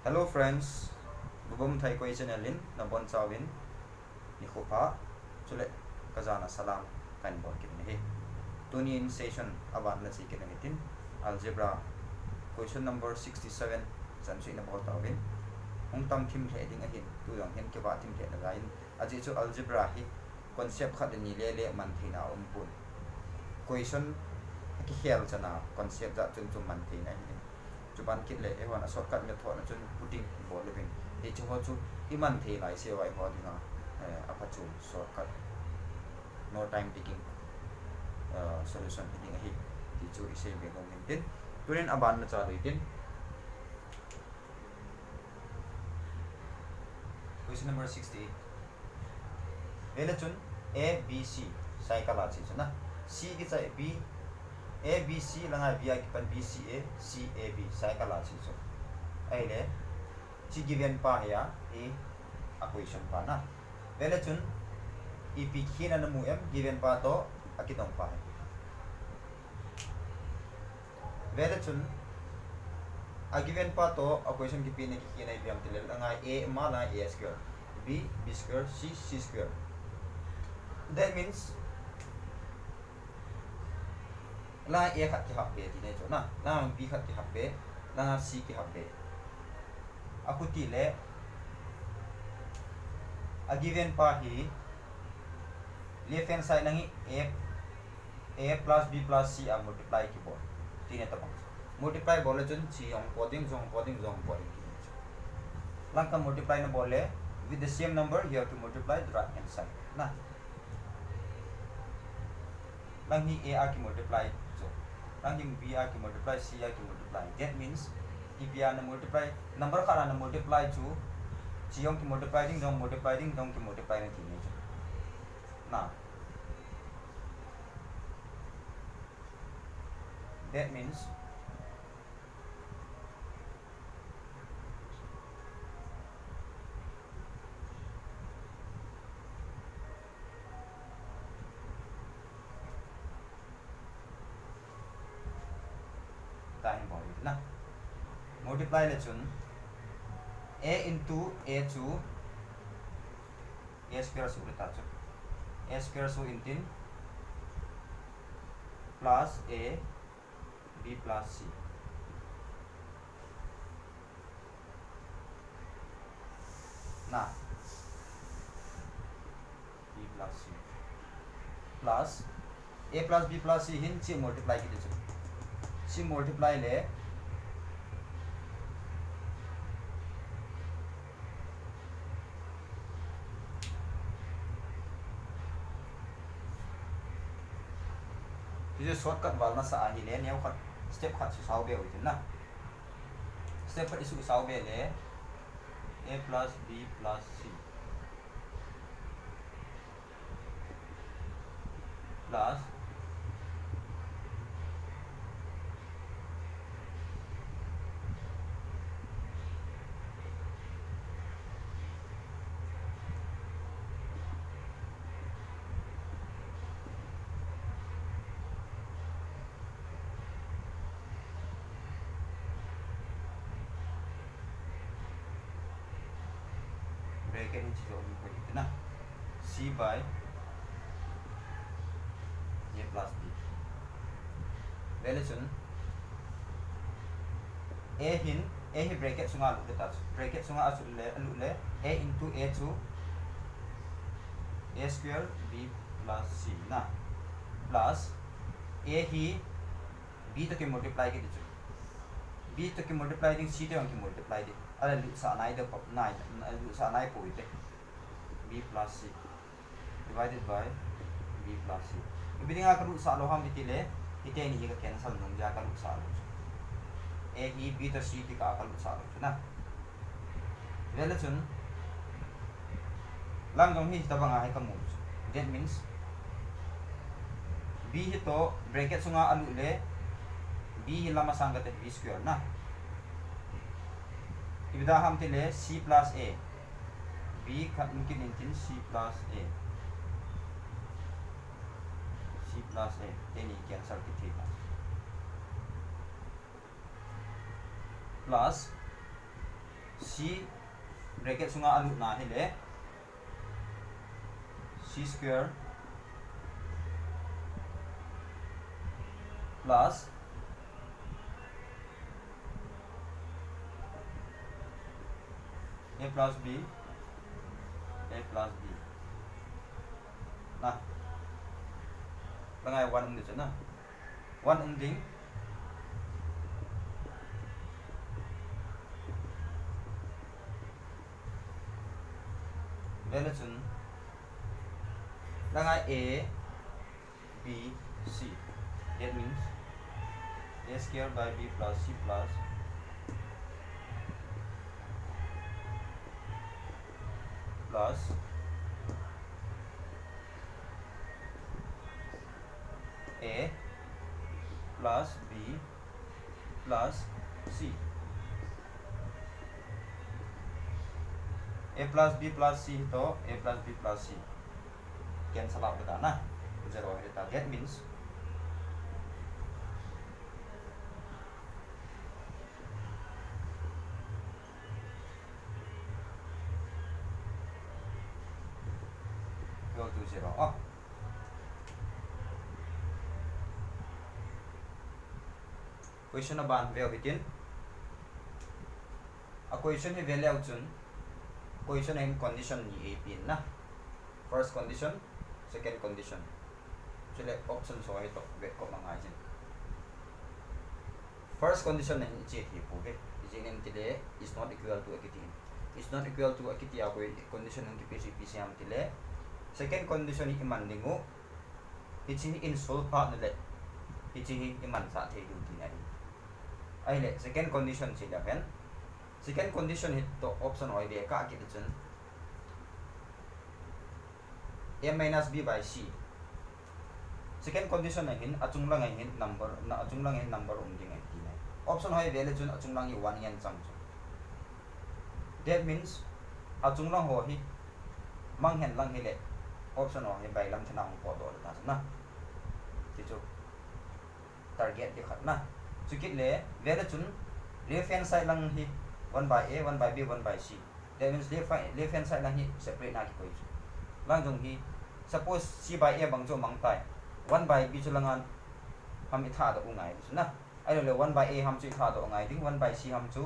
Hello friends, bubum thai koi channelin na bon chawin ni khopa chule kazana salam kan bon kin he tuni in session aban na chi kin nitin algebra question number 67 san chi na bol tawin ong tam thim the ding a hin tu yang hen ke ba thim the na lain aji chu algebra hi concept khat ni le man thina pun question ki khel chana concept da chun chum man thina hi chuban kit le ewan shortcut method na chun putting bol living e chu ho chu iman the lai se wai ho dinga apa chu shortcut no time taking solution ding hi ti chu ise be no min tin turin aban na cha tin question number 68 ele chun a b c cycle a chi chuna c ki chai b a b c langa b ki pan b c a c a b cycle a chi chu ai le chi given pa ya e equation pa na ele chun e p khina na mu m given pa to akitong pa ele chun a given pa to equation ki pin ki khina biam tilel langa a ma la a square b square c square. That means la a khat ki hab be ti ne chona la b khat ki hab be la c ki hab be akuti le a given pa hi left hand side nangi a plus b plus c a multiply ki bol ti ne tapang multiply bol chun c ong coding zong lang ka multiply na bole with the same number you have to multiply the right hand side na lang hi a ki multiply so lang hi b ki multiply c ki multiply. That means if you are multiply number ka na multiply chu c ong ki multiply ding dong ki multiply na thi ne na that means time bol na multiply le chun a into a chu a square su ta chu a square su intin plus a b plus c na b plus c plus a plus b plus c hin chi multiply ki chu chi multiply le ये shortcut वाला सा आही ले ने खत step खत सु साउ बे होय ना स्टेप पर इसु साउ बे ले a plus b plus c plus bracket in chीजों में कोई कितना c by a plus b relation a hi bracket sunga lu ta bracket sunga asu le a into a to a square b plus c na plus a hi b to के multiply के दिचु b to के multiply the c to के multiply दि अरे लु सा नाइ the पप नाइ लु सा नाइ पोइते b plus c divided by b plus c बिदिंग आ करू सा लो हम बितिले इते नि का कैंसल नुम जा करू सा लो a he b to c की का करू सा लो ना relation lang dong hi tabang ai ka mu that means b hi to bracket sunga alu le b hi lama sanggate b square na ibida ham tile c plus a b khat mungkin intin c plus a ini cancel ki theta plus c bracket sunga alu na hele c square plus a plus b nah langai 1 ung na 1 ung ding vele chun langai a b c, that means a square by b plus c plus a plus b plus c, a plus b plus c to a plus b plus c cancel out kita na 0 kita, that means equal to 0. Oh, question na ban veo bitin a question hi value chun question in condition ni a pin na first condition second condition chile option so ito bet ko mga ajin first condition na ichi hi po ke ijin tile is not equal to akiti is not equal to akiti ako condition ng PCP siam tile second condition ni iman lingo ichi in solve pa nile ichi iman sa the yu tinai ai le second condition sila pen second condition hito option oi be ka akiti chun a minus b by c second condition na hin achung lang hin number na achung lang hin number ding ai tinai option hoi value chun achung lang 1 yan chang chu, that means achung lang ho hi mang hen lang hele option ho hi bai lam thana ong ko do ta na ti chu target di khat na chukit le value chun left hand side lang hi 1 by a 1 by b 1 by c, that means left hand side lang hi separate na ki ko chu lang jong hi suppose c by a bang jo mang tai 1 by b chu langan ham i tha do ungai chu na ai le 1 by a ham chu tha do ungai ding 1 by c ham chu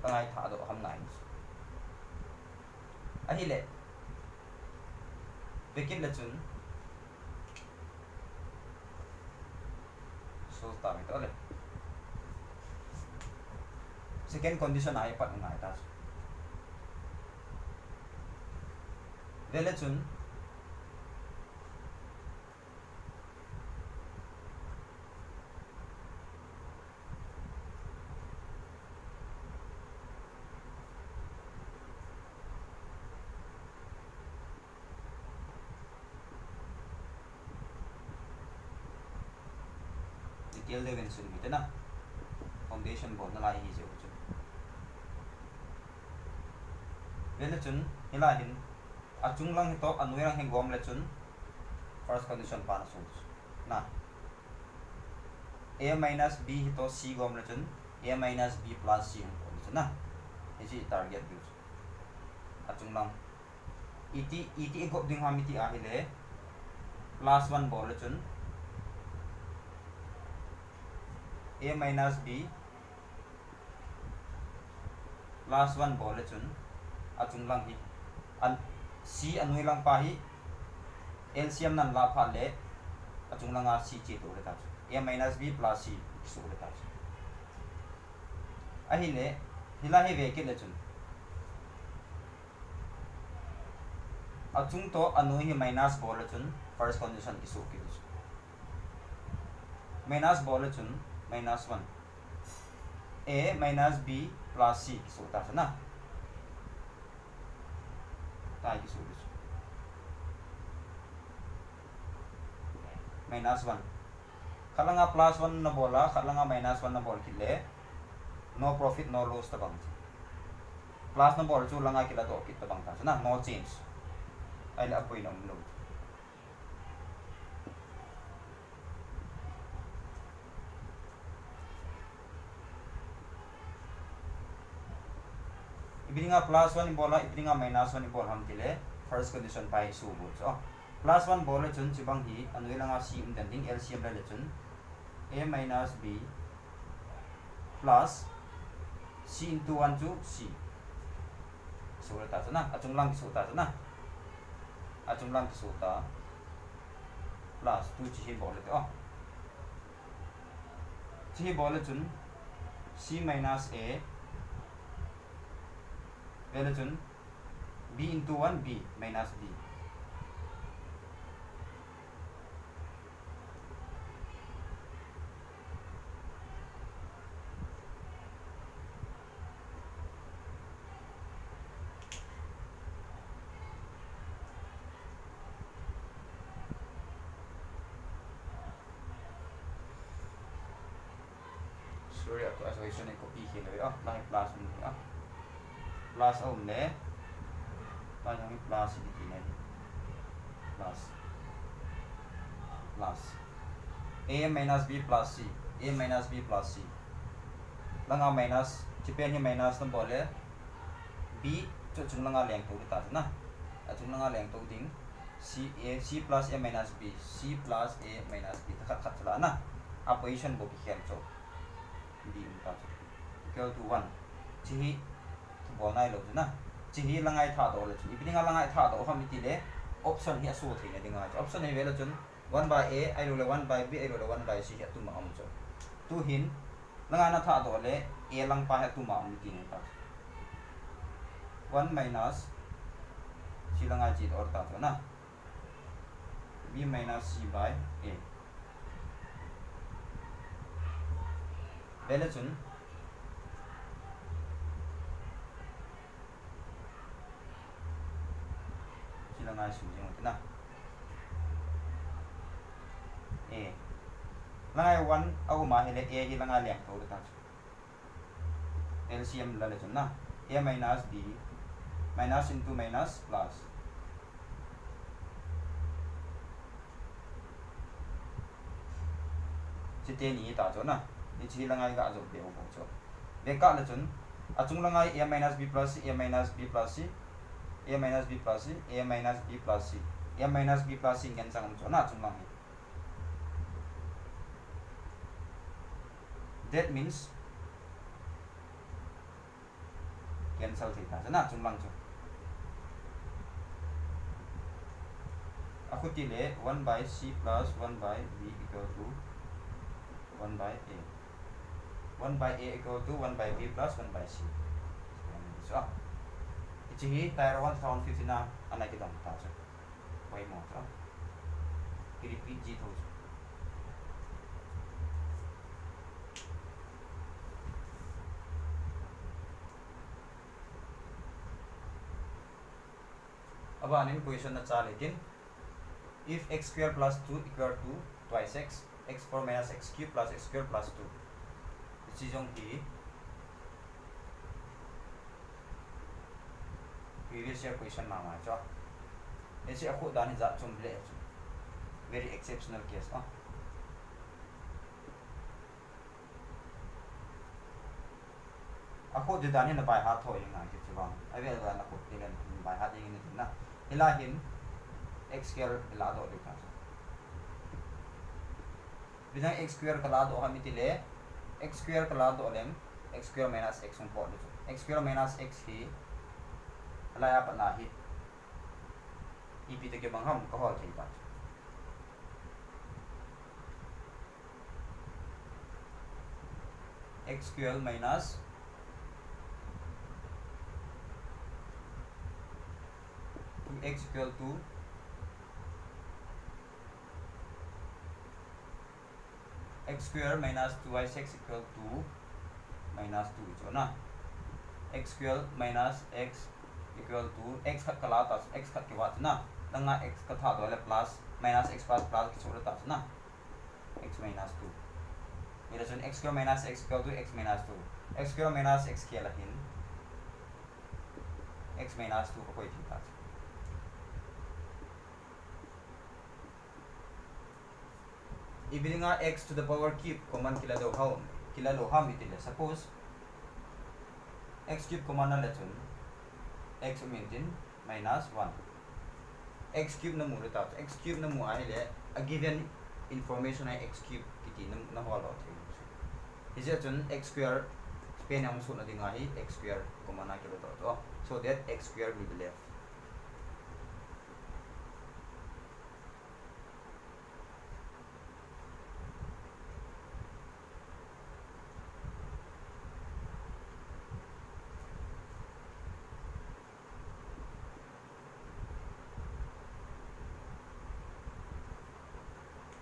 tangai tha do ham ngai a hi le bekin le chun so ta mi to le second condition ai pat ngai ta vele chun detail de ven sun bit na foundation bon na lai hi je chu vele chun hila hin achung lang hito anui rang heng gom le chun first condition pa na so na a minus b hito c gom le chun a minus b plus c hong ko na isi target view achung lang iti gop ding ha mi ti a hele plus 1 bol le chun a minus b plus 1 bol le chun achung lang hi an c anui lang pa hi LCM nan la pha le achung lang a c che to le ta a minus b plus c su le ta a hi le hila hi ve ke le chun achung to anui hi minus bol le chun first condition isu ke minus bol le chun minus 1 a minus b plus c isu ta na tai isu minus 1 khalanga plus 1 na bola khalanga minus 1 na bol kile no profit no loss ta bang plus na bol chu langa kila to kit ta bang ta na no change ai la poi no no Ibilinga plus 1 bola ibilinga minus 1 bol ham tile first condition pai su bu so plus 1 bol le chun chibang hi anuilanga c in den ding LCM le chun a minus b plus c into 1 to c so le ta na achung lang su ta na achung lang su ta plus 2 chi bol le to chi bol le chun c minus a le chun b into 1 b minus b sorry aku isolation copy hi le lai plus ni plus ne lai yang plus di ne plus a minus b plus c a minus b plus c langa minus chipen ni minus no bole b chu chung langa leng to ta na chung langa leng to ding c plus a minus b c plus a minus b khat khat la na opposition bo ki khem cho b ta equal to 1 chi bo nai lo na chi langai tha do le chi ibinga langai tha do ham ti le option hi asu thi ne dinga option hi vela chun 1 by a ai lo le 1 by b ai lo le 1 by c ya tu ma am cho tu hin langa na tha do le a lang pa ha tu ma am ti ne ta 1 minus c langai chi or ta na b minus c by a vela chun langai su jing na a langai 1 au ma hele a hi langai leng to ta LCM la le chun na a minus b minus into minus plus chite ni ta cho na ni chi langai ga jo be bo cho be ka le chun achung langai a minus b plus c a minus b plus c a minus b plus c a minus b plus c a minus b plus c ngen sang cho na chung lang that means cancel thi ta na chung lang cho aku ti le 1 by c plus 1 by b equal to 1 by a 1 by a equal to 1 by b plus 1 by c so ichi tyre 1050 na anai ki dam ta so wai mo so ki repeat ji tho अब anin position na cha lekin if x square plus 2 equal to twice x x4 minus x cube plus x square plus 2 ichi jong ki previous year question ma cho ese aku dani za chum le very exceptional case aku de dani na bai ha tho ing na ki chwa ai ve ga na ko tilen bai ha ding ni na ila hin x square ila do de ka bidang x square kala do ha mitile x square kala do lem x square minus x on po x square minus x hi ala ya pa na hi ipi te ke bang ham ko hol thei pa x square minus x equal to x square minus 2x equal to minus 2 cho na x square minus x equal to x khat kala ta x khat ke wat na langa x ka tha do le plus minus x plus plus ki chura ta na x minus 2 mera chon x square minus x equal to x minus 2 x square minus x ke la hin x minus 2 ko koi thi ta ibilinga x to the power cube common kila lo ham itile suppose x cube common na le chun x umintin minus 1 x cube na mu ta x cube na mu ai le a given information ai x cube kiti na hol out is it chun x square pen am so na dinga hi x square common na ke to so that x square will be left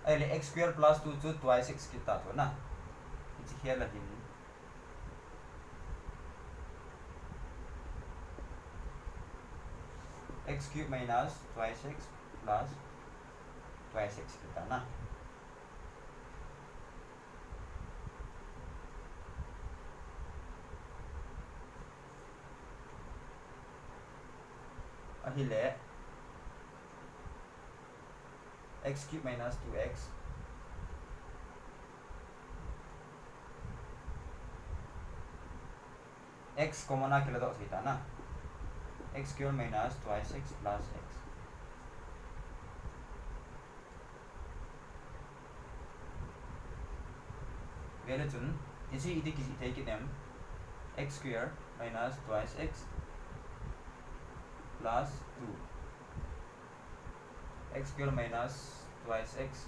अहिले x square plus 2 to twice x kita to na it's here la hin x cube minus twice x plus twice x kita na अहिले x cube minus 2x x common na kila dot kita na x square minus twice x plus x value chun isi idi kisi take it m x square minus twice x plus 2 x square minus twice x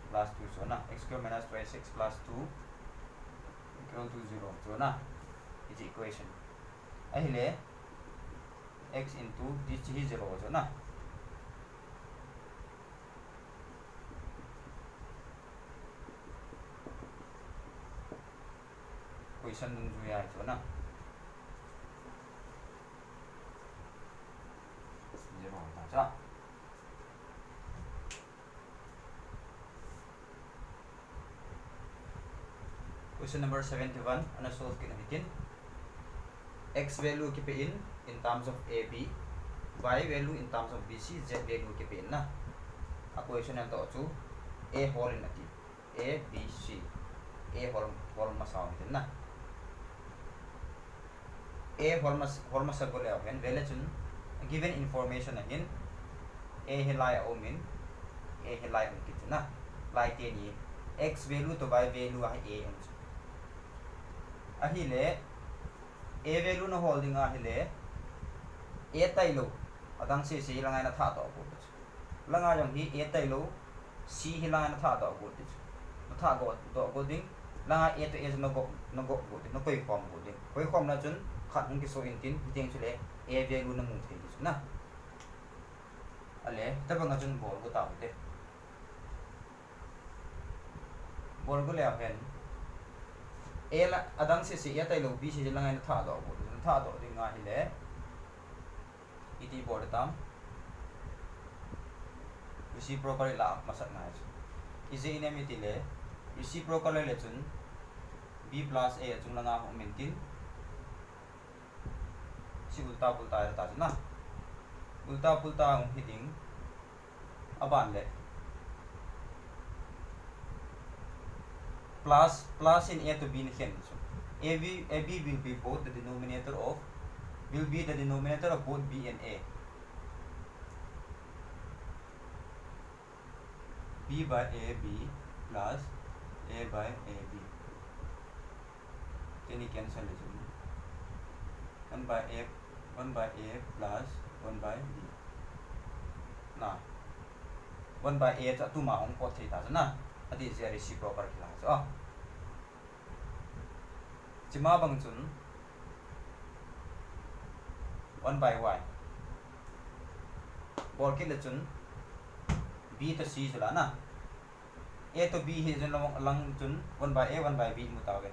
plus 2 so na x square minus twice x plus 2 equal to 0 so na is equation अहिले x into this is 0 so na equation nung juya ito na 0 na siya question number 71 ano solve kinamitin x value kipiin in terms of ab y value in terms of bc z value kipiin na equation yang to a whole nati a b c a whole masawitin na a whole masagole awen value chun given information again a hilai omin a hilai umkit na like ni x value to y value ah a ahile a value na holding ahile a tailo adang si langai na tha to ko langa jong hi a tailo c hilangai na tha to ko na tha go do go ding langa a to a no go go no koi form go ding koi form na chun khat hung ki so in tin hiteng chule a value na mu thei dis na ale tabang chun bol go ta de bol go le ahen a la adang si a tailo b si langai na tha do ding nga hi le iti board tam reciprocal la masak na is inemity le reciprocal le chun b plus a chung langa ho mintin si ulta pulta ta na ulta pulta ang hitting aban le plus in a to b in hen ab will be both the denominator of both b and a b by ab plus a by ab then you cancel it 1 by a plus 1 by b na 1 by a cha tu ma ong pot thei ta na adi is reciprocal kila so chima bang chun 1 by y bol ke le chun b to c chula na a to b hi jun lang chun 1 by a 1 by b mu ta ge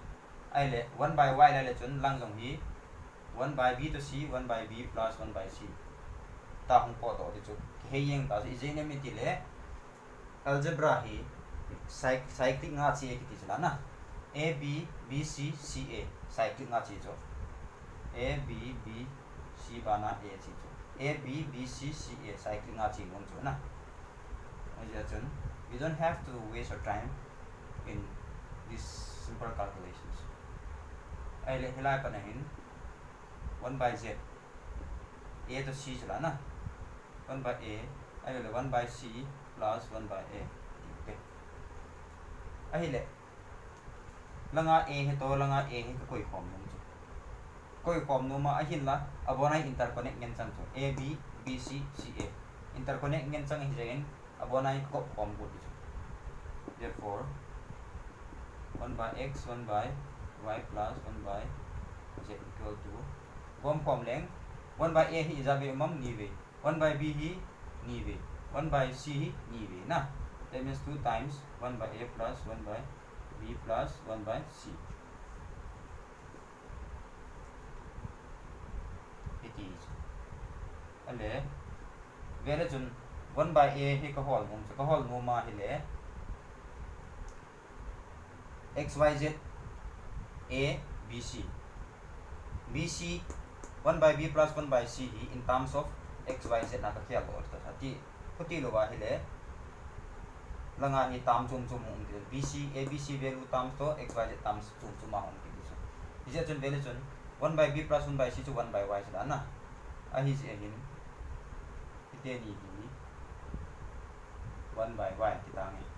ai le 1 by y le chun lang jong hi 1 by b to c 1 by b plus 1 by c ta hong po to chu he yeng ta is inemity le algebra hi cyclic nga chi ki chula na a b b c c a cyclic nga chi cho a b b C bana A chi chu A B B C C A cycling a chi mong chu na chun we don't have to waste our time in these simple calculations. Ai le helai pa na hin 1 by Z A to C chula na 1 by A ai le 1 by C plus 1 by A okay ai le langa A he to langa A he ka koi form nung chu koi form nu ma a hin la abona interconnect ngen chang chu A B B C C A interconnect ngen chang hi jeng abona ko form ko chu therefore 1 by x 1 by y plus 1 by z equal to form length 1 by A hi jabe umam ni ve 1 by B hi ni ve 1 by C hi ni ve na that means 2 times 1 by A plus 1 by B plus 1 by C it is ale vele chun 1 by A hi ka hol mong ka hol no ma hi le x y z A B C B C 1 by B plus 1 by C hi in terms of x y z na ka khia lo ta ti phuti lo wa hi le langa hi tam chum chum hong ti B C A B C value terms to x y z terms chum chum ma hong ti so is it chun value chun 1 by B plus 1 by C chu 1 by y chula na a hi se hin ite ni hi 1 by y ti ta nge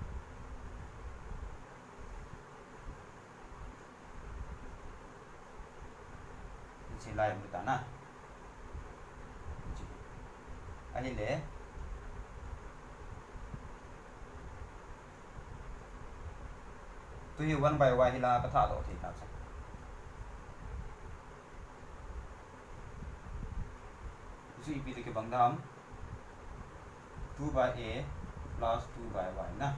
si lai mu ta na a hi le tu hi 1 by y hi la ka tha do thi ta sa so ipi ke bang dam 2 by A plus 2 by y na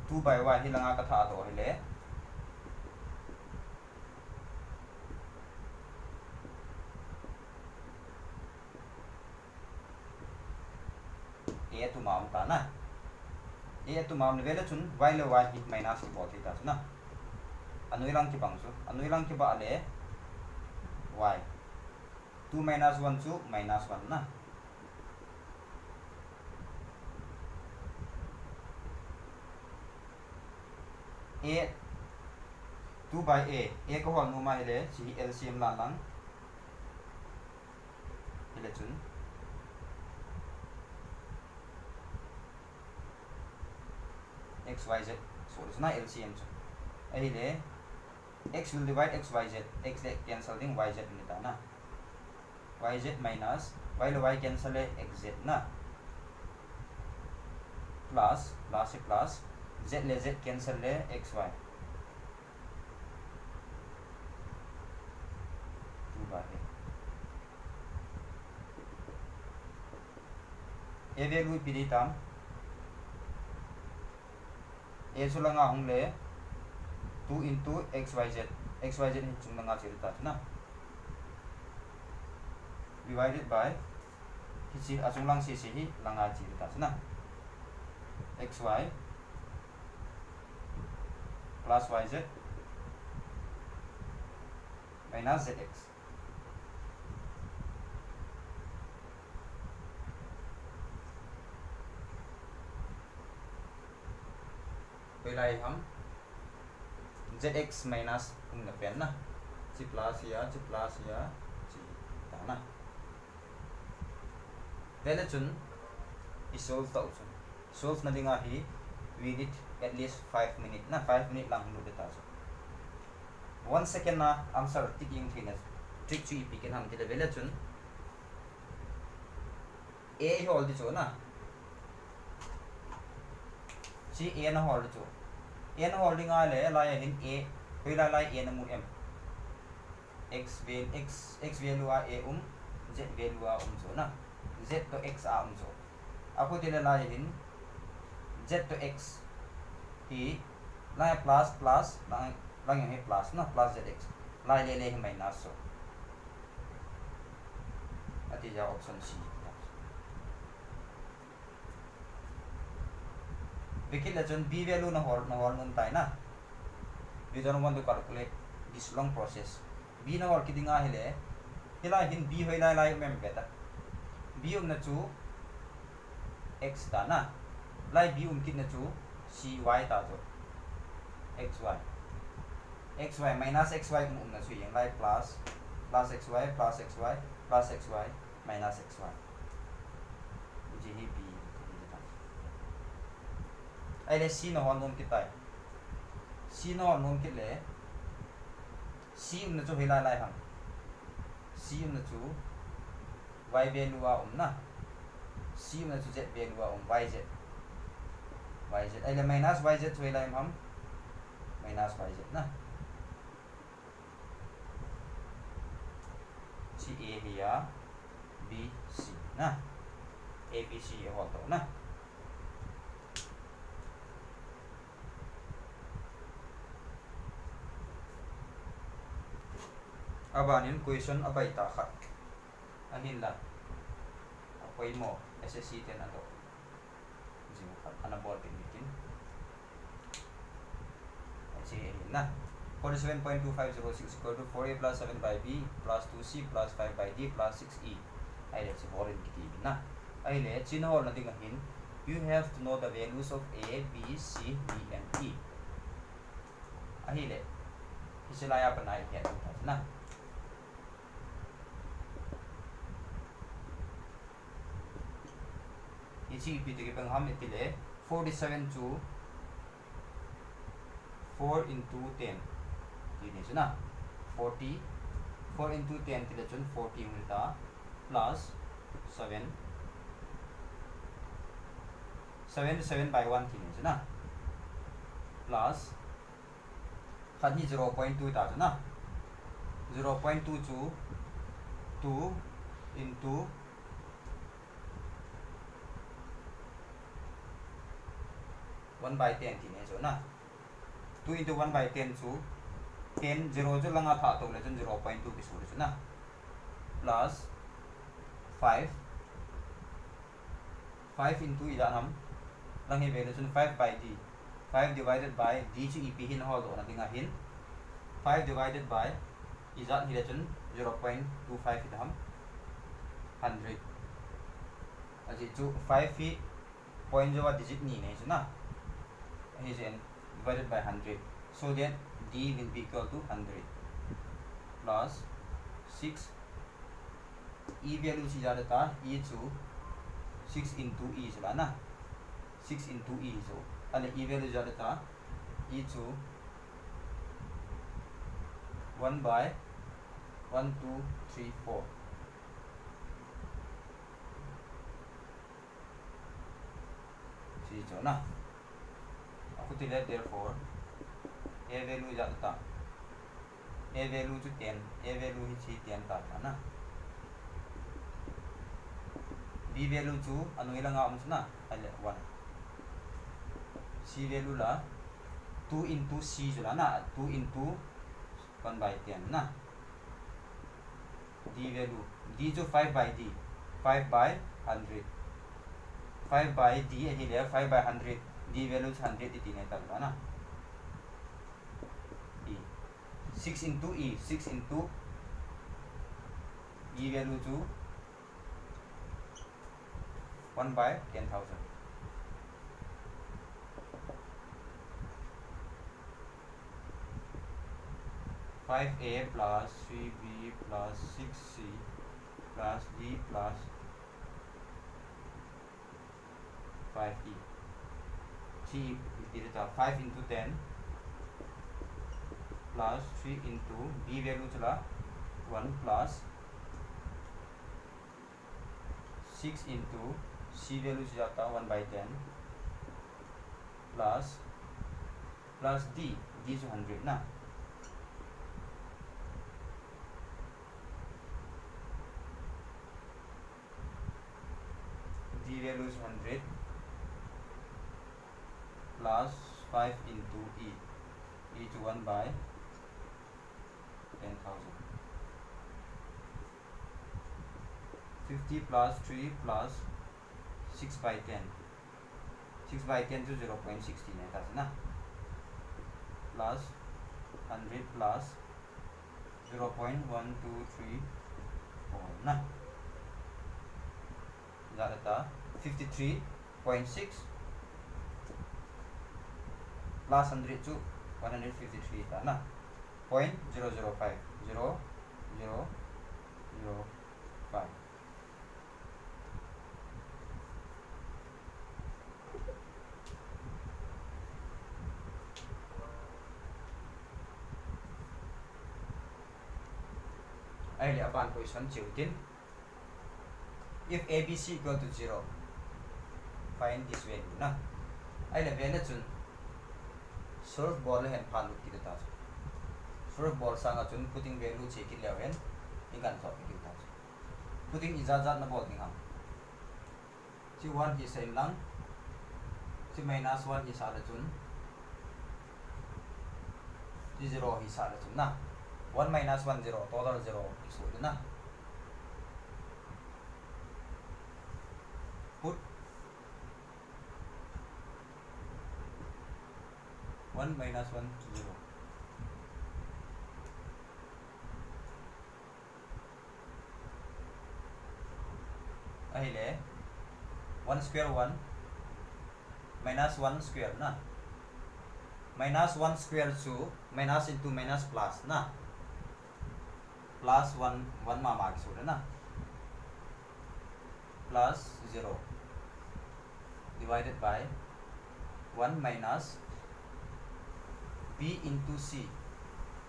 2 by y hi langa ka tha to hi le A to mount ta na A to mount vele chun y le y hi minus ki bot ta na anui lang ki bang su anui lang ki ba le y 2 minus 1 chu minus 1 na A 2 by A ko hol nu ma hi le si LCM la lang hi le chun x y z so it's not LCM so ai le x will divide x y z x le cancel ding y z ni ta na y z minus y le y cancel le x z na plus z le z cancel le x y 2 by A value pi di tam A sulanga hong le 2 into xyz ni chung nga chiri ta na divided by hi asung lang si hi langa chiri ta na xy plus yz minus zx पहला हम zx minus हम pen ना c plus या c ना पहले चुन इस solve ना दिंगा ही we need at least 5 minutes ना 5 minutes lang हम देता है 1 second ना answer ticking थी ना trick चुई पिके हम तेरे पहले चुन a hold चो ना c a ना hold चो n holding आ ले लाई हिन a कोई लाई a Namu m x value uh a z value आ चो ना z तो x आ चो आपको तेरे लाई हिन z तो x ही लाई प्लस लाई है प्लस ना प्लस zx लाई ले है माइनस सो अति जा option C Because let's B value na hol nun tayo na. We don't want to calculate this long process. B na hol kiti nga hele. Hila hin B hoy lai mem beta. B na chu x ta na. Lai B kit na chu cy ta chu. xy. xy minus xy kung na chu yang lai plus xy plus xy plus xy minus xy. Ji hi B. Ai le C na hol nun kit tai. C na hol nun kit le C na chu hoy lai hang. C na chu y value na C na chu z value yz ai le minus yz hoy lai ham minus yz na C A hiya B C na A B C hol to na abanin question abay takat ahin la apoy mo SSC 10 ato jimu ana bol pinitin sige ahin na 47.2506 equal to 4a plus 7 by b plus 2c plus 5 by d plus 6e ay let's borin kitibin na ay let's sinahol na ahin you have to know the values of a b c d and e ay let isilaya pa na iyan na इसी पीछे के हम इतने 47 to 4 into 10 ini sih na 40 4 into 10 tidak cun 40 मिलता plus 7 7 by 1 ini sih na plus kan ini 0.2 tadi na 0.22 2 into 1 by 10 thì này chỗ na 2 into 1 by 10 số 10 0 cho lang atha to le 0.2 cái số đấy na plus 5 into ida ham lang hi value 5 by d 5 divided by d chu ep hin hol do na tinga hin 5 divided by izat hi le 0.25 ida ham 100 aji chu 5 hi point jo digit ni ne chu na is n divided by 100 so that d will be equal to 100 plus 6 e value si jada ta e chu 6 into e sila na 6 into e so and e value jada ta e chu 1 by 1 2 3 4 si cho na aku tidak therefore a value jata a value to 10 a value hi 10 ta na b value to anu ilang ang na ale 1 c value la 2 into c jula na 2 into 1 by 10 na d value d jo 5 by d 5 by 100 5 by d hi le 5 by 100 d value 100 iti ne talba na e 6 into e 6 into e value to 1 by 10,000 5a plus 3b plus 6c plus d plus 5e C is 5 into 10 plus 3 into b value चला 1 plus 6 into c value से जाता 1 by 10 plus d जो 100 ना d value is 100 plus 5 into e to 1 by 10,000 50 plus 3 plus 6 by 10 6 by 10 to 0.16 है तासे ना plus 100 plus 0.1234 ना ज़्यादा 53.6 plus 100 to 153 था ना 0.005 0.005 अहिले अपन question चिउतिन if ABC equal to 0 find this value ना अहिले भेले चुन सर्फ बॉल है फालू की देता है सर्फ बॉल सांगा चुन पुटिंग वैल्यू चेक की लेवल इंगन सॉफ्ट की देता है पुटिंग इजाज़त न बोल दिया ची 1 की सेम लंग ची -1 की सारे चुन ची 0 की सारे चुन ना 1 - 1 0 total 0 इस ना put 1 - 1 0 अहिले 1 square 1 -1 square ना -1 square 2 minus into minus plus ना plus 1 मा मार्क्स हो ना plus 0 divided by 1 minus b into c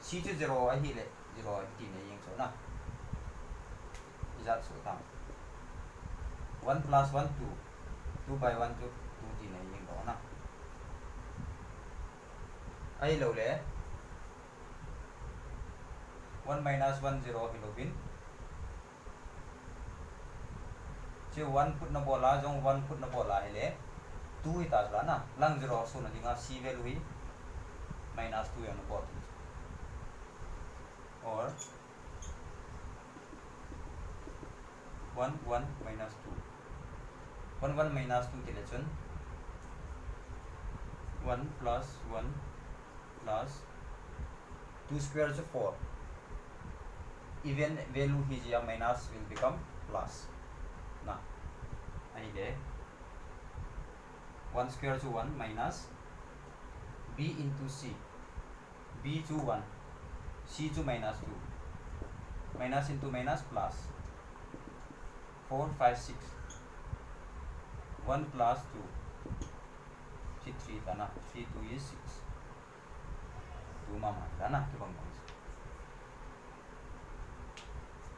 c to 0 अही ले 0 तीन है ये ना इजाज़त सोता 1 plus 1 2 2 by 1 to 2 तीन है ये ना अही लो ले 1 - 1 0 हिलोबिन चे 1 पुट न बोला जो 1 पुट न बोला है ले 2 ही ताज़ला ना लंग 0 सुन दिंगा c वैल्यू ही -2 है न बोल और 1 1 -2 1 1 -2 के लिए चुन 1 plus 1 plus 2 square is 4 even value here minus will become plus ना अही ले 1 square to 1 minus b into c b to 1 c to -2 minus into minus plus 4 5 6 1 plus 2 3 था ना 3 2 is 6 2 मा था ना के बंग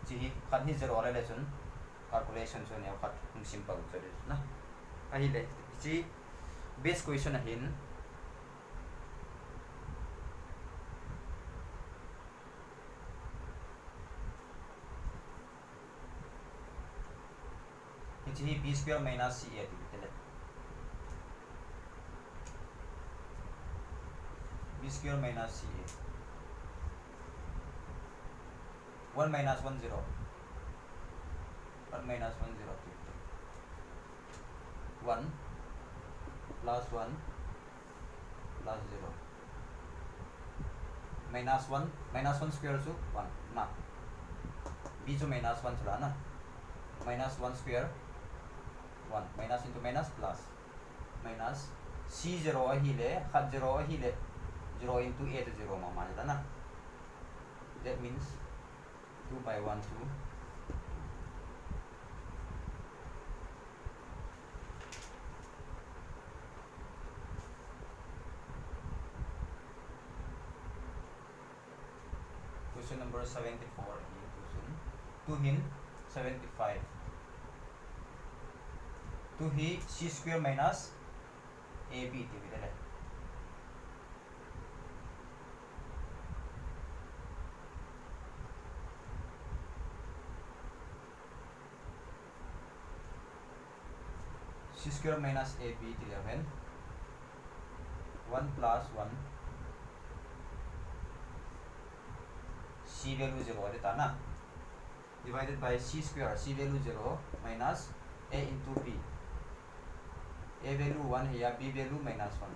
जी खाद ही 0 वाले lesson calculation so ne khat simple chale na ahi le ji base question hin ji b square minus c a tele b square minus c a 1 - 1 0 1 - 1 0 1 plus 1 plus 0 -1 square to 1 ना b जो -1 चला ना -1 square 1 minus into minus plus minus c 0 ही ले खत 0 ही ले 0 into a to 0 मा मान ना that means 2 by 1 2 question number 74 to him 75 to he c square minus ab divided है c square minus ab 11 1 plus 1 c value 0 रहता ना divided by c square c value 0 minus a into b A value 1 है या B value -1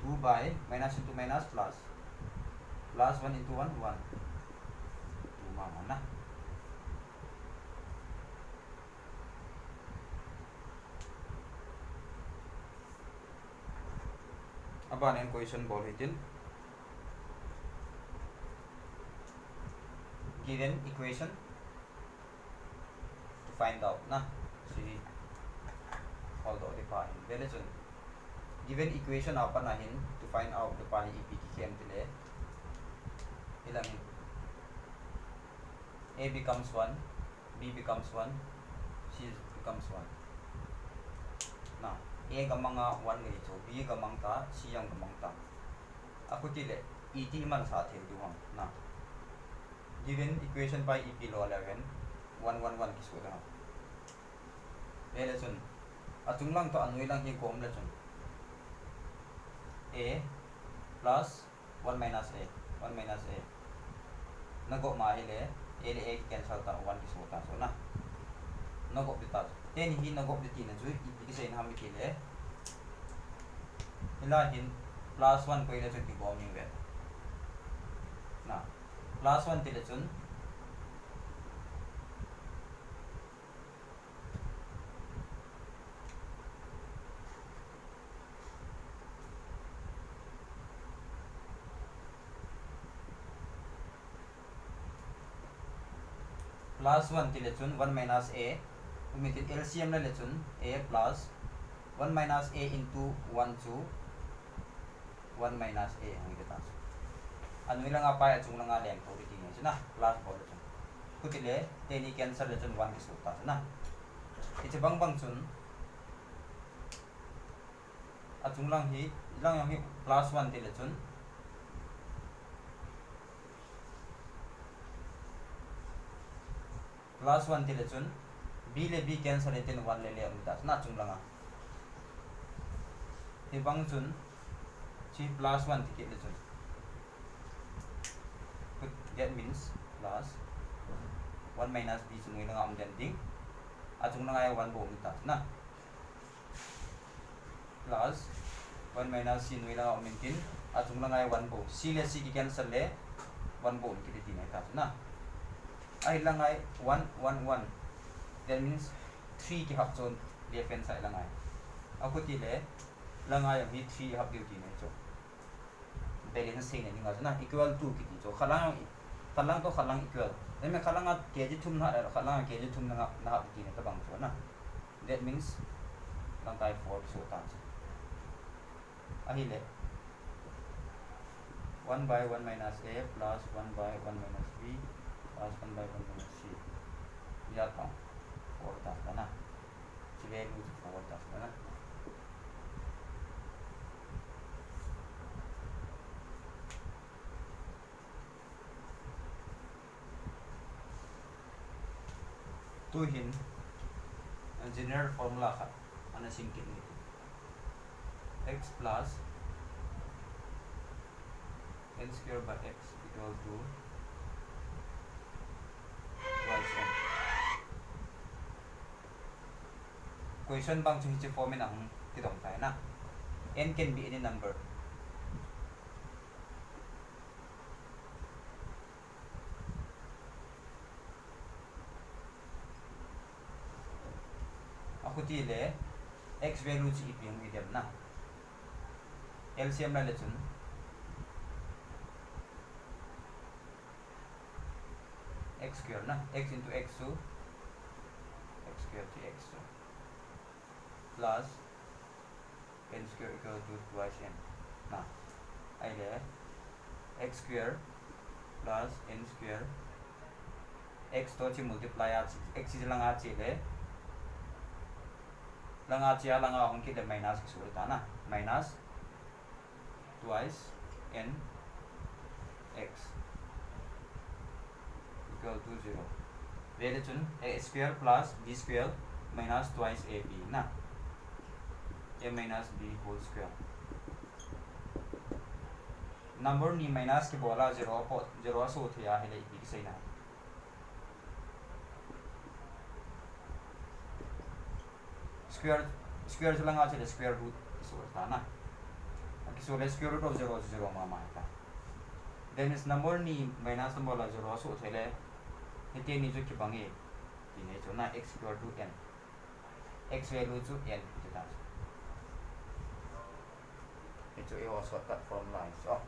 2 by minus into minus plus 1 into 1 1 2 mama na aban en question bol hitin given equation to find out na si although the pahin relation given equation apa nahin to find out the pahin ep ki kem tile ilang a becomes 1 b becomes 1 c becomes 1 na a gamang 1 ngai cho b gamang ta c yang gamang ta aku tile et man sa the duang na given equation by ep lo 11 1 1 1 ki so da relation atung lang to anui lang hi kom la chun a plus 1 minus a 1 minus a nago ma ile a le a cancel ta 1 ki so ta so na nago bita ten hi nago biti na ju ep ki sein ham ki le ila hin plus 1 ko ile chun ki bom ning ve na plus 1 tile chun plus 1 tile chun 1 minus a umitin LCM la le chun a plus 1 minus a into 1 to 1 minus a ang kita anu ilang apa ya chung lang alem to biti ni na plus bol chun kutile teni cancel le chun 1 ki suta na ichi bang bang chun achung lang hi ilang yang hi plus 1 tile chun plus 1 tile chun b le b cancel iten 1 le le amita na chung langa hi bang chun chi plus 1 ticket le chun that means plus 1 minus b chung langa am den ding achung langa 1 bo amita na plus 1 minus c nui langa amintin achung langa 1 bo c le c ki cancel le 1 bo ki ti na ta na ai langai 1 1 1 that means 3 ki hap chon left hand side langai aku ti le langai yang hi 3 hap diu ti ne cho balance sei ne ninga na equal to ki ti cho khalang to khalang equal me khalang a kg thum na khalang kg thum na na ti ne ta bang cho na that means langai 4 so ta ahi le 1 by 1 minus a plus 1 by 1 minus b plus 1 by 1 minus c ya ta 4 ta na si value 4 ta na tu hin general formula kha ana simkin ni x plus n square by x equal to twice n question bang chu hi form in ang ti dong tai na n can be any number aku ti le x value chi ipim gi dem na LCM la le chun x square na x into x to x square to x to plus n square equal to twice n na ai le x square plus n square x to chi multiply a x chi langa chi le langa chi langa hong ki le minus ki sur ta na minus twice n x equal to 0 value chun a square plus b square minus twice ab na a minus b whole square number ni minus ki bola 0 so thia hele b ki sei na square so lang the square root so ta na so le square root of 0 is 0 ma ta then is number ni minus number la 0 so thele hete ni jo ki bangi ti ne so na x equal to n x value to n ta itu a was cut from line so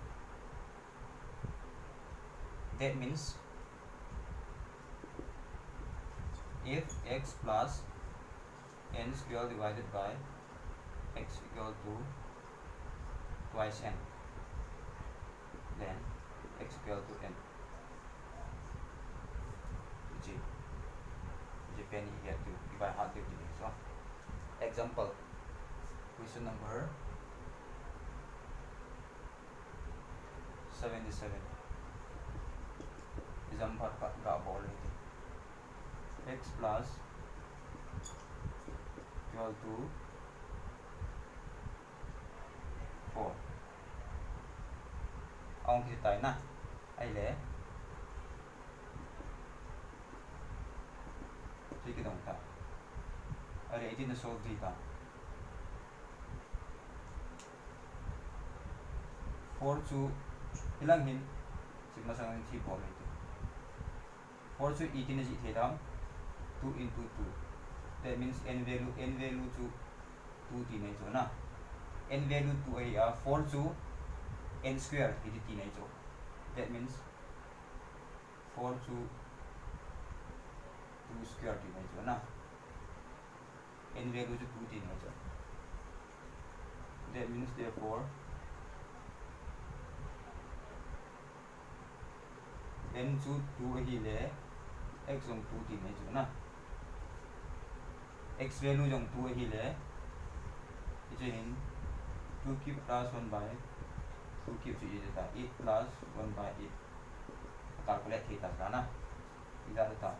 that means if x plus n square divided by x equal to twice n, then x equal to n. Penny here to divide hard divided. So example, question number 77. Example का बोल रही थी x plus equal to 4 ông thì tại na ai lẽ thì cái đồng ta ở đây thì nó số gì ta 4 to ilang hin sigma sang thi bỏ này 4 to 18 is it down 2 into 2 that means n value to 2 thì này chỗ na n value to a 4 to n square thì này chỗ that means 4 to 2 square thì này chỗ na n value to 2 thì này chỗ that means therefore n to 2 hi le x dòng 2 thì này chỗ na x value dòng 2 hi le इसे इन 2 cube plus 1 by 2 cube से ये देता 8 plus 1 by 8 calculate थी था ना इधर था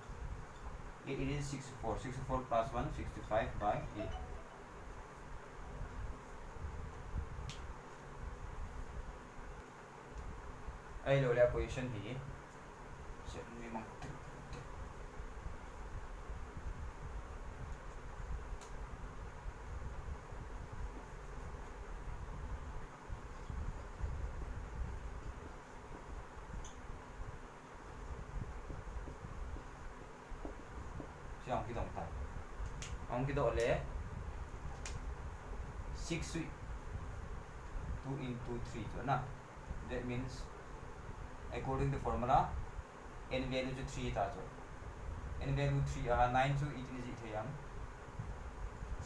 8 it is 64 plus 1 65 by 8 ai lo la position hi sẽ memang ông cái động tác ông cái độ lẽ 6 2 into 3 chỗ na that means according to formula n value to 3 ta chỗ n value 3 9 to 18 is it yang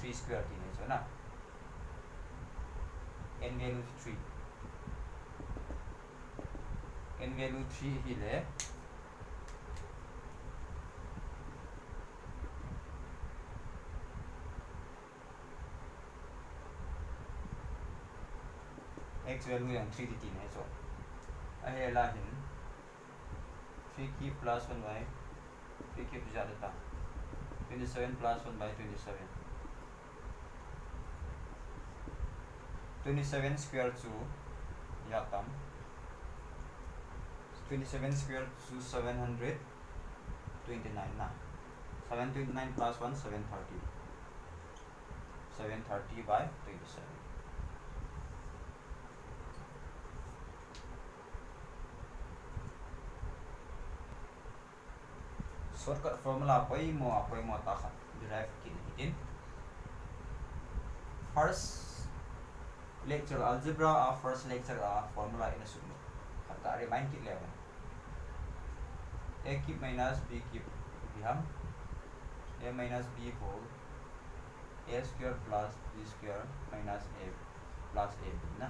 3 square thì này chỗ na n value to 3 n value 3 hi le x value yang 3 thì này chỗ ai là hình 3 cube plus 1 by 3 cube जा देता 27 plus 1 by 27 27 square to या तम 27 square to 729 ना 729 plus 1 730 730 by 27 shortcut formula apa mo ta kha derive kin hitin first lecture algebra first lecture formula in a sum khata remind ki level a cube minus b cube biham a minus b whole a square plus b square minus a plus a b na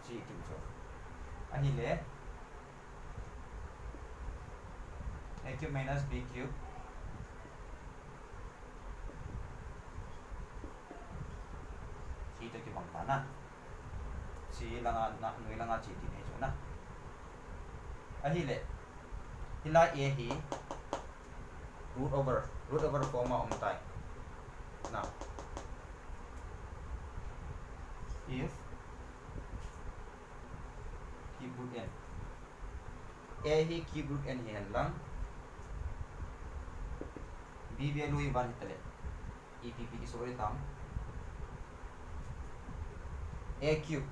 chi tim so ahile a cube minus b cube chi to ki bang pa na chi langa na noi langa chi ti ne so na ahi le hila a hi root over comma tai now if cube root n a hi cube root n hi lang b value 1 hitale EPP की सोरे ताम A cube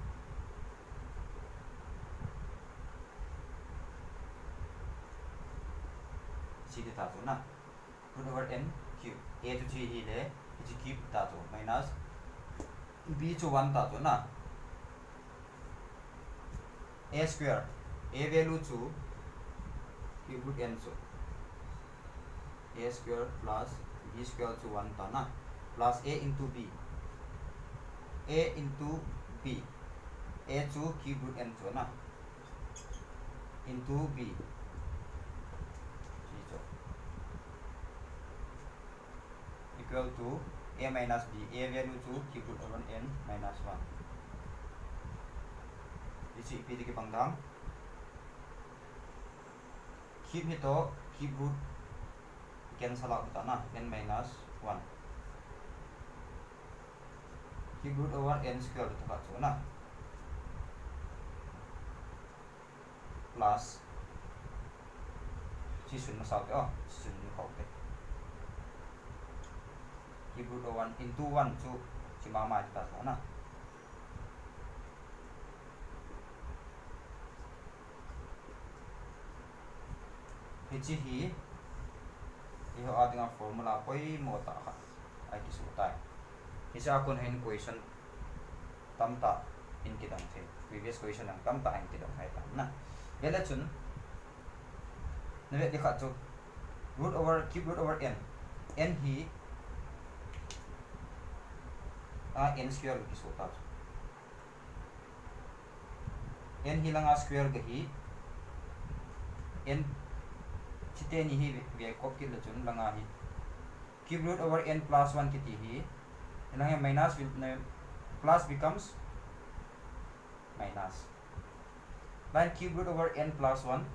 सीधे था तो ना root over n cube A to G ही ले G cube था तो minus B to 1 था तो ना A square A value to cube root n so A square plus B square to 1 था ना plus A into B A to cube root n so ना into B equal to A minus B A value to cube root over n minus 1 इसी इपीडी के पंगदाम cube ही तो cube root cancel out होता ना n minus 1 cube root over n square होता है ना plus chỉ shunna sao thế shunna khẩu thế cube root over 1 into 1 chu chỉ mà ta sao na hichi hi iho adinga formula poi mota ha ai ki su tai isa kon hen equation tamta in ki dang the previous question ang tamta in ki dang hai ta na vela chun nave dikha chu root over cube root over n hi n square ki su ta n hi langa square ga hi n chite ni hi ve kop ki la chun langa hi cube root over n plus 1 ki ti hi langa minus plus becomes minus line cube root over n plus 1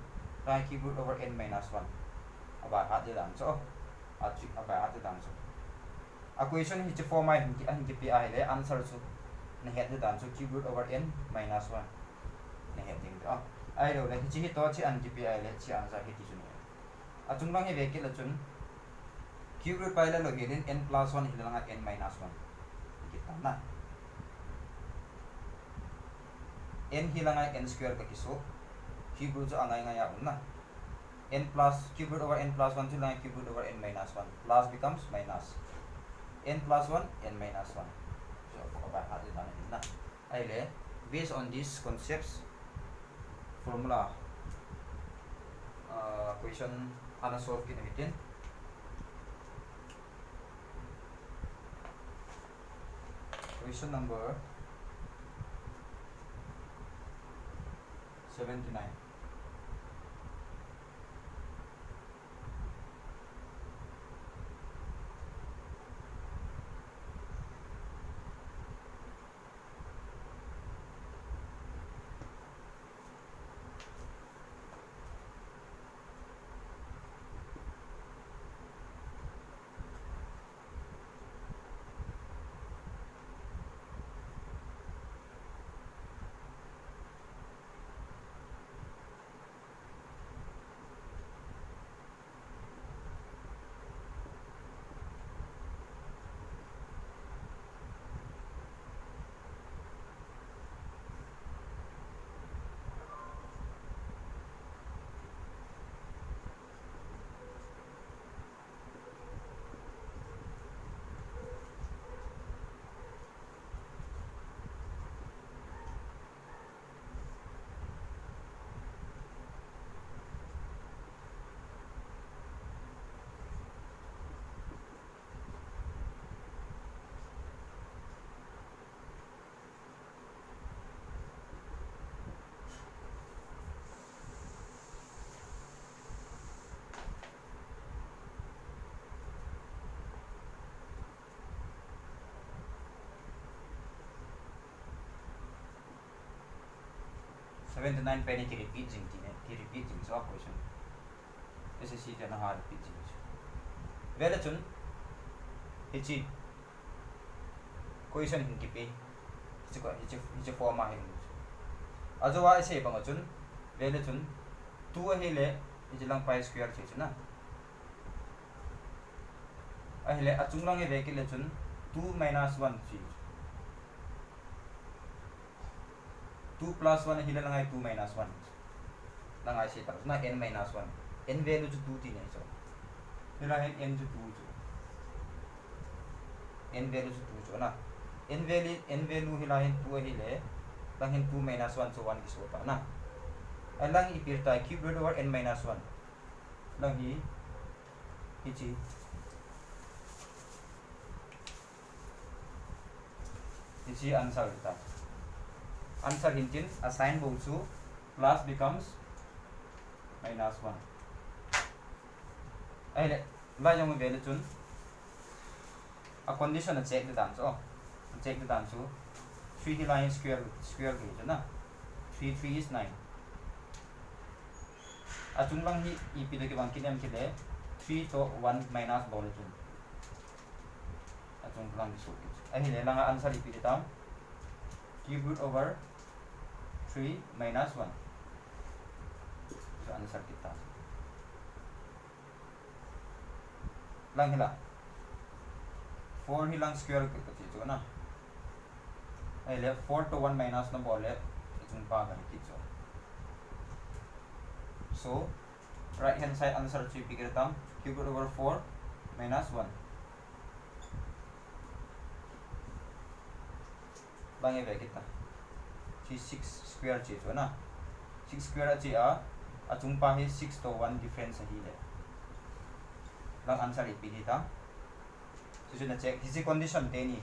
line cube root over n minus 1 aba hat de dam so aba hat de dam so equation hi che form ai hin ki pi ai le answer so ne het de dam so cube root over n minus 1 ne het ding a ai lo le chi hi to chi an ki pi ai le chi answer hi ti chu ne achung lang he ve ke la chun cube root pai la lo gelin n plus 1 hi la n minus 1 ki ta na n hi la n square ka ki so cube root jo angai ngai ya na n plus cube root over n plus 1 chu la cube root over n minus 1 plus becomes minus n plus 1 n minus 1 so ba ha de na ai le based on these concepts formula question ana solve ki nahitin question number 79 79 penny ki repeat jing ti ne ki repeat jing so question ऐसे सीधे ना हार repeat jing वेले चुन हिची question hin ki pe हिची form आ hin ajo wa ऐसे bang chun वेले चुन 2 he le hichi lang pi square chi na अहिले achunglang e vekile chun 2 minus 1 chi 2 plus 1 hila langai 2 minus 1 langai si tak na n minus 1 n value chu 2 ti nei so hila hen n chu 2 chu n value chu 2 chu na n value hila hen 2 hile lang hen 2 minus 1 so 1 ki so ta na alang ipirta cube root over n minus 1 lang hi chi इसी answer होता answer हिंटिन assign बोलसु plus becomes minus 1 अहिले ला yung value chun a condition check the dance check the dance 3 line square ke na 3 is 9 achung lang hi ip de ke bang kidam ke de 3 to 1 minus bol chun achung lang so अहिले लंगा answer ip de tam cube root over 3 minus 1 so answer कितना lang hila 4 hilang square ke kecil jo na अहिले 4 to 1 minus na bole chung pa ga kiccho so right hand side answer chu ip ke tam cube root over 4 minus 1 bang e kita chi 6 square chi so na 6 square chi a chung pa hi 6 to 1 difference hi le lang answer ip hi ta so na check hisi condition te ni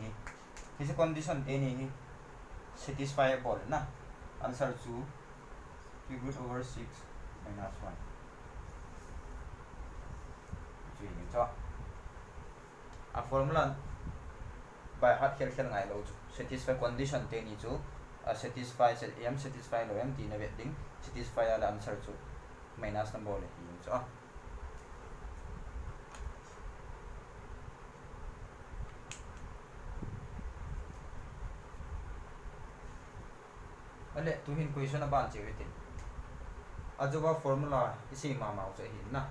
hi satisfiable na answer chu cube root over 6 minus 1 chi ni cho a formula by heart khel ngai lo chu satisfy condition te ni chu satisfy m satisfy lo m ti na wedding satisfy ala answer chu minus na bole hi chu ale tu hin question na ban che wetin ajoba formula isi ma ma chu hi na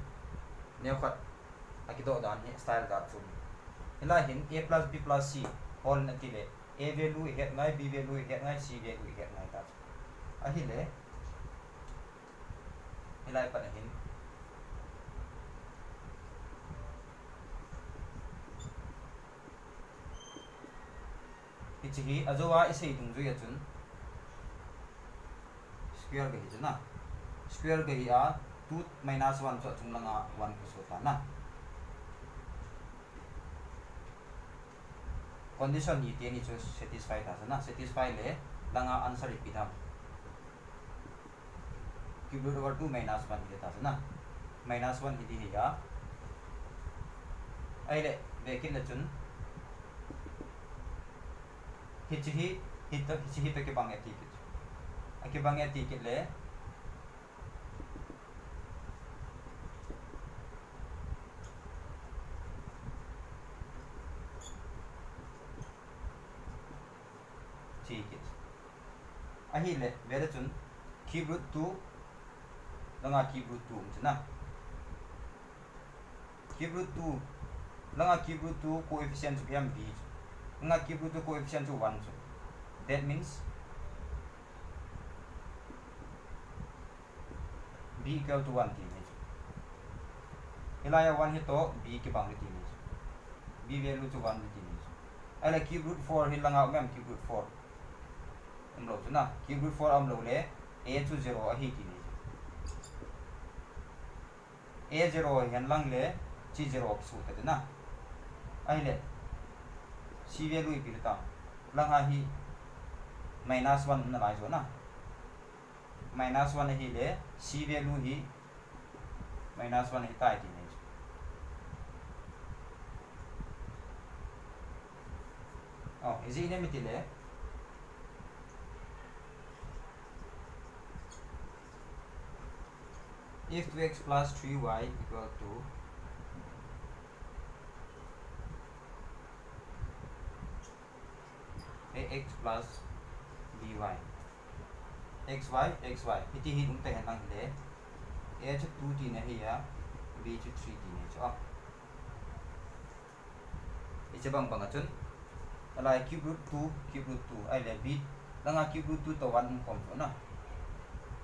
ne khat akido dan hi style da chu ila hin a plus b plus c all na ti le a value het ngai b value het ngai c value het ngai ta a hi le hilai pa na hin ichi hi ajowa ise dung ju ya chun square ga hi chuna square ga hi a 2 minus 1 so chung langa 1 ko so ta na condition ni te ni chu satisfy ta na satisfy le langa answer ip tham cube root over 2 minus 1 hi ta na minus 1 hi di hi ya ai le vekin na chun hi to ke bang ati ki ake bang ati ki le ठीक है ahi le vere chun cube root 2 langa cube root 2 chuna cube root 2 langa cube root 2 coefficient chu yam b langa cube root 2 coefficient chu 1 chu that means b equal to 1 ti ne hilaya 1 hi to b ki bang ti ne b value chu 1 ti ne ala cube root 4 hilanga mem cube root 4 amlo chuna cube root 4 amlo le a chu 0 a hi ti ni a 0 hen lang le chi 0 su ta na ai le c value pi ta lang ha hi minus 1 na lai so na minus 1 hi le c value hi minus 1 hi ta ti ni is it limit le if 2x plus 3y equal to ax plus by xy iti hi dung te han le a chu 2 ti na hi ya b chu 3 ti ne chu iche bang bang achun alai cube root 2 ai le b langa cube root 2 to 1 kom to na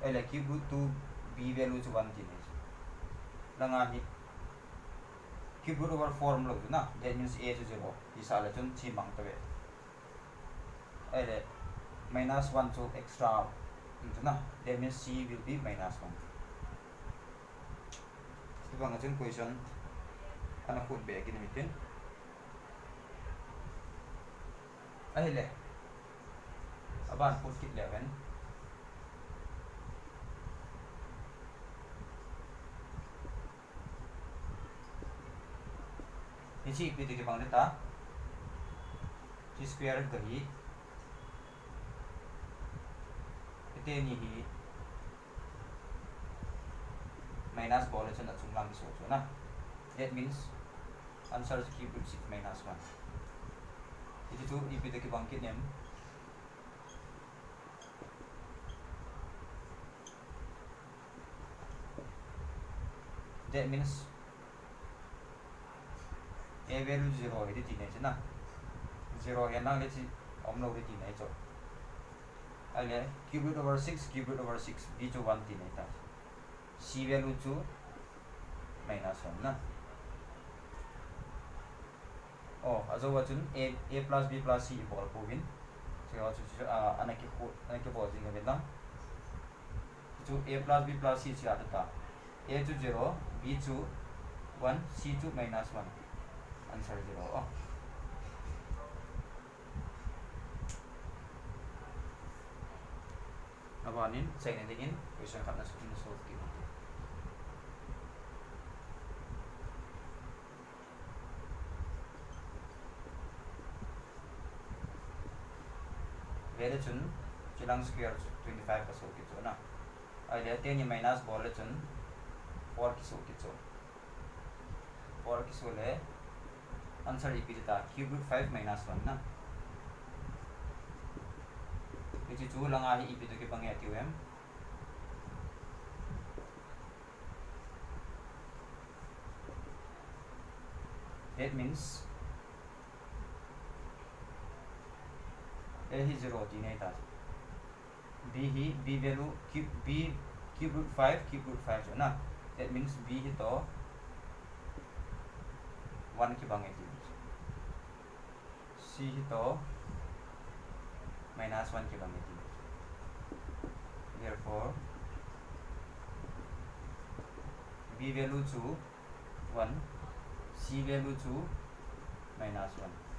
ai le cube root 2 b value chu 1 ti ne langa hi cube root over 4 lo na that means a to 0 isa la chun chi bang tabe ai le minus 1 to extra na that means c will be minus 1 ibang achun question ana khut be kin mitin ai le aban put kit 11 ichi pi de bang ta t square ga hi ite ni hi minus ball chun achung lang so na that means answer is cube root 6 minus 1 iti tu ipi de bang kit nem that means a value 0 iti ti ne na 0 yan lang let's om lo iti ne cho ale cube root over 6 cube root over 6 b chu 1 ti ne ta c value chu minus 1 na oh azo wa chun a plus b plus c equal to win so chu anaki po jing ne na chu a plus b plus c chi ata a chu 0 b chu 1 c chu minus 1 answer 0 oh abanin second ending question khatna solve ki vele chun chilang square 25 ka so ki chu na ai le 10 ni minus ball le chun 4 ki so ki chu 4 ki so le answer ipi ta cube root 5 minus 1 na ichi chu langa hi ipi to ki pang atum that means a hi 0 ti nei ta b hi b value cube root 5 cube root 5 chu na that means b hi to 1 ki bang ti c hi to minus 1 ki bang ti therefore b value chu 1 c value chu minus 1